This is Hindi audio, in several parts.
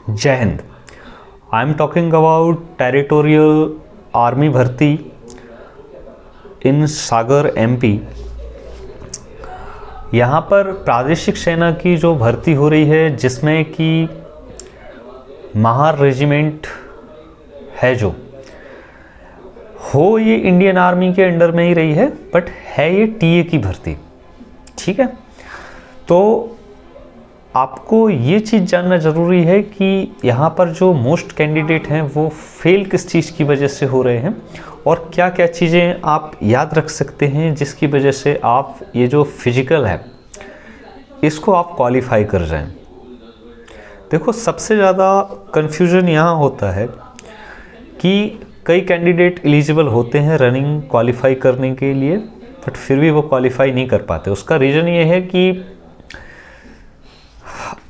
जय Hind. I am talking about territorial army भर्ती इन सागर एमपी। यहाँ पर प्रादेशिक सेना की जो भर्ती हो रही है, जिसमें कि महार रेजिमेंट है, जो हो ये इंडियन आर्मी के अंडर में ही रही है, बट है ये टीए की भर्ती। ठीक है, तो आपको ये चीज़ जानना ज़रूरी है कि यहाँ पर जो मोस्ट कैंडिडेट हैं वो फेल किस चीज़ की वजह से हो रहे हैं और क्या क्या चीज़ें आप याद रख सकते हैं जिसकी वजह से आप ये जो फिजिकल है इसको आप क्वालिफाई कर जाएं। देखो, सबसे ज़्यादा कन्फ्यूजन यहाँ होता है कि कई कैंडिडेट एलिजिबल होते हैं रनिंग क्वालिफाई करने के लिए, बट फिर भी वो क्वालिफाई नहीं कर पाते। उसका रीज़न ये है कि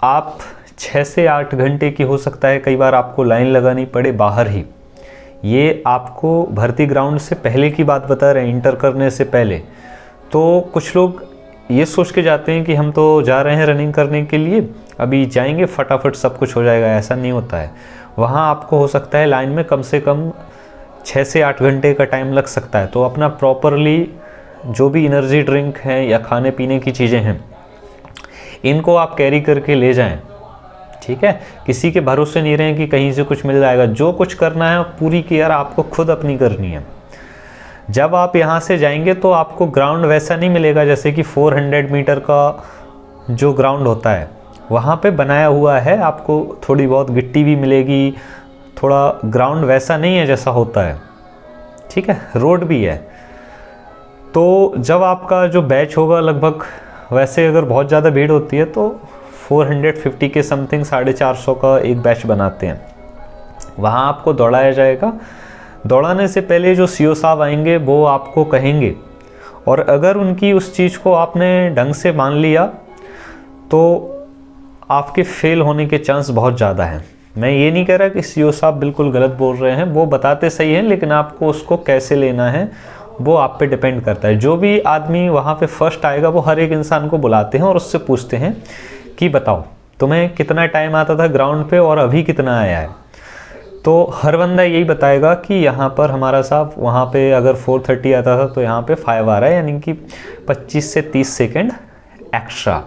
आप 6 से 8 घंटे की हो सकता है कई बार आपको लाइन लगानी पड़े बाहर ही। ये आपको भर्ती ग्राउंड से पहले की बात बता रहे हैं, इंटर करने से पहले। तो कुछ लोग ये सोच के जाते हैं कि हम तो जा रहे हैं रनिंग करने के लिए, अभी जाएंगे फटाफट सब कुछ हो जाएगा। ऐसा नहीं होता है। वहाँ आपको हो सकता है लाइन में कम से कम 6 से 8 घंटे का टाइम लग सकता है। तो अपना प्रॉपरली जो भी एनर्जी ड्रिंक हैं या खाने पीने की चीज़ें हैं, इनको आप कैरी करके ले जाएं। ठीक है, किसी के भरोसे नहीं रहें कि कहीं से कुछ मिल जाएगा। जो कुछ करना है पूरी केयर आपको खुद अपनी करनी है। जब आप यहाँ से जाएंगे तो आपको ग्राउंड वैसा नहीं मिलेगा जैसे कि 400 मीटर का जो ग्राउंड होता है वहाँ पे बनाया हुआ है। आपको थोड़ी बहुत गिट्टी भी मिलेगी, थोड़ा ग्राउंड वैसा नहीं है जैसा होता है। ठीक है, रोड भी है। तो जब आपका जो बैच होगा, लगभग वैसे अगर बहुत ज़्यादा भीड़ होती है तो 450 के समथिंग 450 का एक बैच बनाते हैं। वहाँ आपको दौड़ाया जाएगा। दौड़ाने से पहले जो सीओ साहब आएंगे वो आपको कहेंगे, और अगर उनकी उस चीज़ को आपने ढंग से मान लिया तो आपके फेल होने के चांस बहुत ज़्यादा हैं। मैं ये नहीं कह रहा कि सीओ साहब बिल्कुल गलत बोल रहे हैं, वो बताते सही हैं, लेकिन आपको उसको कैसे लेना है वो आप पे डिपेंड करता है। जो भी आदमी वहाँ पे फर्स्ट आएगा वो हर एक इंसान को बुलाते हैं और उससे पूछते हैं कि बताओ तुम्हें कितना टाइम आता था ग्राउंड पे और अभी कितना आया है। तो हर बंदा यही बताएगा कि यहाँ पर हमारा साहब वहाँ पे अगर 4:30 आता था तो यहाँ पे 5 आ रहा है, यानी कि 25 से 30 सेकेंड एक्स्ट्रा।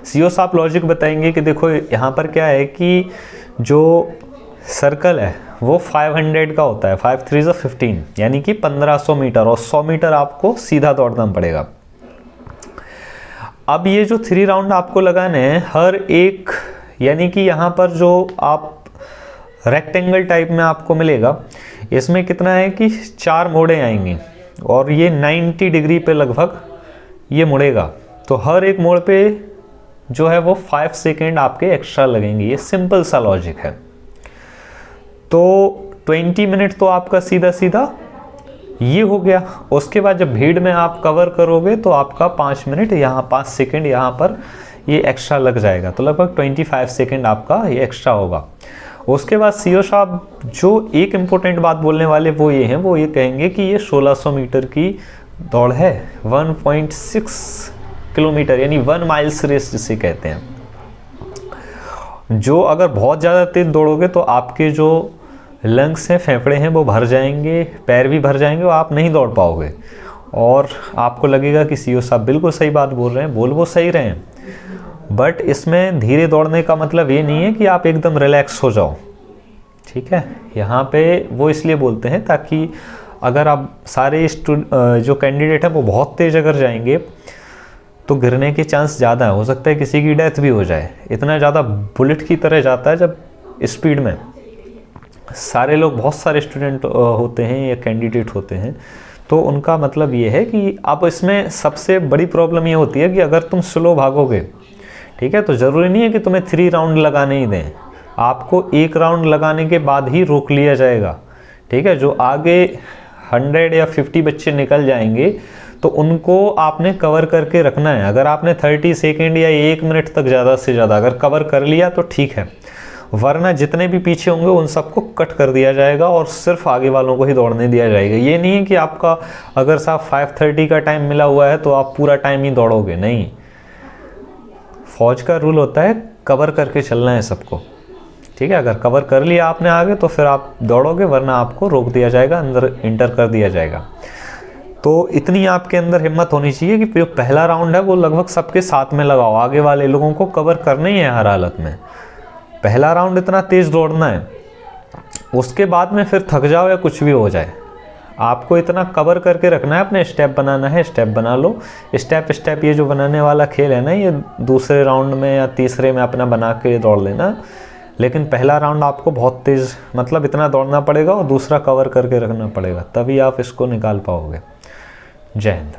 सीओ साहब लॉजिक बताएंगे कि देखो यहाँ पर क्या है कि जो सर्कल है वो 500 का होता है, 5 3 15, यानी कि 1500 मीटर, और 100 मीटर आपको सीधा दौड़ना पड़ेगा। अब ये जो 3 राउंड आपको लगाने हैं हर एक, यानी कि यहाँ पर जो आप रेक्टेंगल टाइप में आपको मिलेगा, इसमें कितना है कि 4 मोड़े आएंगी और ये 90 डिग्री पे लगभग ये मुड़ेगा। तो हर एक मोड़ पे जो है वो 5 सेकेंड आपके एक्स्ट्रा लगेंगे। ये सिंपल सा लॉजिक है। तो 20 मिनट तो आपका सीधा सीधा ये हो गया। उसके बाद जब भीड़ में आप कवर करोगे तो आपका 5 मिनट यहाँ 5 सेकेंड यहाँ पर ये एक्स्ट्रा लग जाएगा। तो लगभग 25 सेकेंड आपका ये एक्स्ट्रा होगा। उसके बाद सीओ साहब जो एक इम्पोर्टेंट बात बोलने वाले वो ये हैं, वो ये कहेंगे कि ये 1600 मीटर की दौड़ है, 1.6 किलोमीटर, यानी 1 माइल्स रेस जिसे कहते हैं। जो अगर बहुत ज़्यादा तेज दौड़ोगे तो आपके जो लंग्स हैं, फेफड़े हैं, वो भर जाएंगे, पैर भी भर जाएंगे और आप नहीं दौड़ पाओगे। और आपको लगेगा कि सीओ साहब बिल्कुल सही बात बोल रहे हैं, बोल वो सही रहे हैं, बट इसमें धीरे दौड़ने का मतलब ये नहीं है कि आप एकदम रिलैक्स हो जाओ। ठीक है, यहाँ पे वो इसलिए बोलते हैं ताकि अगर आप सारे जो कैंडिडेट हैं वो बहुत तेज़ अगर जाएंगे तो गिरने के चांस ज़्यादा है। हो सकता है किसी की डेथ भी हो जाए। इतना ज़्यादा बुलेट की तरह जाता है जब स्पीड में। सारे लोग, बहुत सारे स्टूडेंट होते हैं या कैंडिडेट होते हैं, तो उनका मतलब ये है कि अब इसमें सबसे बड़ी प्रॉब्लम ये होती है कि अगर तुम स्लो भागोगे, ठीक है, तो ज़रूरी नहीं है कि तुम्हें 3 राउंड लगाने ही दें। आपको 1 राउंड लगाने के बाद ही रोक लिया जाएगा। ठीक है, जो आगे 100 या 50 बच्चे निकल जाएंगे तो उनको आपने कवर करके रखना है। अगर आपने 30 सेकेंड या 1 मिनट तक ज़्यादा से ज़्यादा अगर कवर कर लिया तो ठीक है, वरना जितने भी पीछे होंगे उन सबको कट कर दिया जाएगा और सिर्फ आगे वालों को ही दौड़ने दिया जाएगा। ये नहीं है कि आपका अगर साहब 5:30 का टाइम मिला हुआ है तो आप पूरा टाइम ही दौड़ोगे, नहीं। फौज का रूल होता है कवर करके चलना है सबको। ठीक है, अगर कवर कर लिया आपने आगे तो फिर आप दौड़ोगे, वरना आपको रोक दिया जाएगा, अंदर इंटर कर दिया जाएगा। तो इतनी आपके अंदर हिम्मत होनी चाहिए कि जो पहला राउंड है वो लगभग सबके साथ में लगाओ, आगे वाले लोगों को कवर करना ही है हर हालत में। पहला राउंड इतना तेज़ दौड़ना है, उसके बाद में फिर थक जाओ या कुछ भी हो जाए, आपको इतना कवर करके रखना है, अपने स्टेप बनाना है, स्टेप बना लो। स्टेप ये जो बनाने वाला खेल है ना, ये दूसरे राउंड में या तीसरे में अपना बना के दौड़ लेना, लेकिन पहला राउंड आपको बहुत तेज़ मतलब इतना दौड़ना पड़ेगा और दूसरा कवर करके रखना पड़ेगा, तभी आप इसको निकाल पाओगे। जय हिंद।